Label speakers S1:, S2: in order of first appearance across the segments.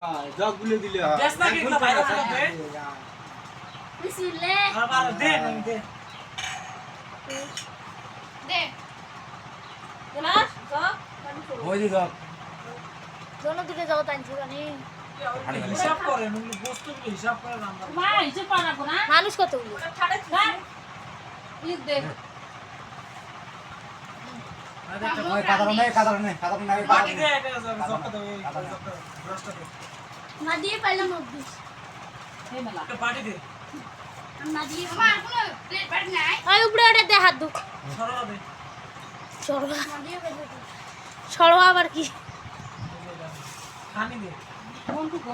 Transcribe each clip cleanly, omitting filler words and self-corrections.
S1: জগগুলো দিলে
S2: দেশ না কি না ভাইরাস করতে
S3: বিসমিল্লাহ
S2: আবার দে দে
S3: দে গ্লাস জগ
S1: ওই যে জগ
S3: দোনো দুটো জগ টানছি মানে
S2: হিসাব করে মানে বস্তুগুলো হিসাব করে নাম্বার
S4: মা হিসাব পারাবো না
S3: মানুষ কতগুলো
S4: ঈদ দে
S1: ওই কাদার নাই
S2: বাকি দে এটা জবটা দে ব্রাশটা দে
S3: না দিয়ে পাইলাম অবধি
S4: এই মেলা
S2: একটা বাটি দে
S3: না দিয়ে আমার কোনো প্লেট বাট নাই ওই উপরে ওটা দে হাত দু
S2: সরলা দে
S3: সরবা না দিয়ে বেজে সরবা আবার কি
S2: খানি দে
S4: কোনটুকু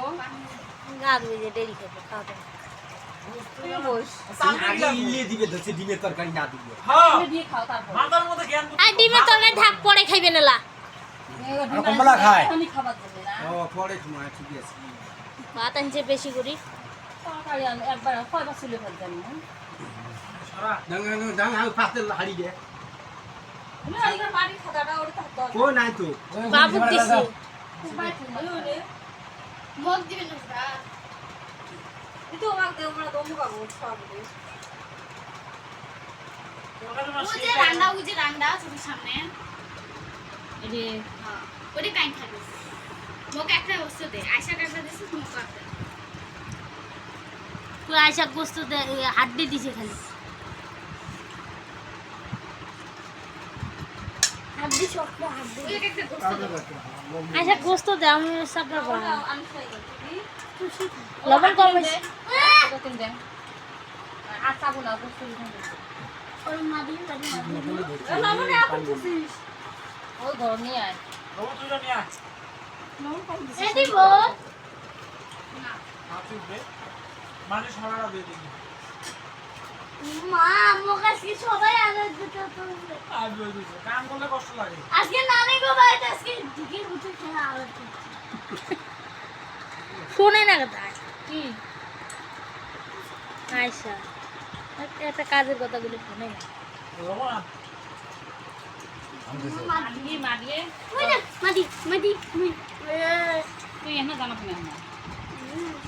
S3: গা ধুয়ে যে দেরি করবে খাওয়া দাওয়া
S1: আগে ইলিয়ে দিবে ধরছে ডিমের তরকারি না দিবে
S2: হ্যাঁ
S4: দিয়ে খাও তারপর
S2: মাথার মধ্যে জ্ঞান
S3: আর ডিমের তরকারি ঢাক পরে খাইবে না
S1: কমলা খায়
S4: আমি খাবার দেবে না
S1: ও পরে তোমার ঠিক আছে
S3: ভাত আনছে বেশি করি
S4: তরকারি একবার কয়বার চুলে ফেলতেন
S2: সরা
S1: দাং আমি পাতে হাড়ি দে
S4: তুমি আইগার বাড়ি খাতাটা ওরে থাকতো
S1: ও নাই তো
S3: বাবু দিছি
S5: মুখ দিবেন না
S4: itu orang dia orang domu kamu sabu deh
S5: ওই যে রান্না চোখের সামনে
S4: ini
S5: ওরে কাইন খাবে মুখ একটা বস্তু দে আয়শা কাকা দিছিস মুখ একটা
S3: তুই আইসা গোস্ত হাড্ডি দিছে খালি হাড্ডি শক্ত হাড্ডি
S5: ওই একটা বস্তু
S3: আইসা গোস্ত দে আমি সাবরা বড়
S4: আমি খাই
S3: লবণ কম হইছে
S4: itu tin deh asa pun aku suruh
S3: ওর মাদি
S4: lama ni aku tusis oh gorong ni ay
S2: রোজ তুইরা নিয়া
S3: এ দিব
S2: হাতি দে মানে সরাটা দে দিবি
S3: মা মোকাস কি সবাই আগে দুটো তো
S2: আর বই দিছে কাম করলে কষ্ট লাগে
S3: আজকে নানি গো ভাই আজকে দিকে উঠে খেলা আবার শুনে না কথা
S4: কি
S3: আয়শা একটা কাজের কথাগুলো শুনে না
S2: রমনা
S4: mandi mandi
S3: ওই না মাদি মাদি
S4: tu yang nak jangan punya nak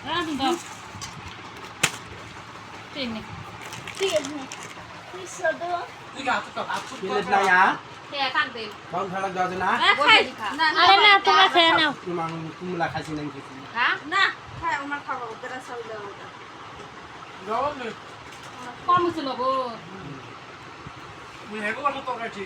S4: ah tinggal ini
S3: ঠিক আছে তুই সদো
S2: তুই গা তো আপু
S1: প্লেট নাই আ
S4: ya kan deh
S1: বাউন খালা দাও না
S4: খাই
S3: আরে না তোমরা খেয়ে নাও
S1: তোমার কুমলা খাসি নাই কিছু
S4: হ্যাঁ না খাই আমার খাবো ওটা সাইলে ওটা
S2: রমন
S4: কম ছিল গো
S2: মুই হেগো বাটো তরকারি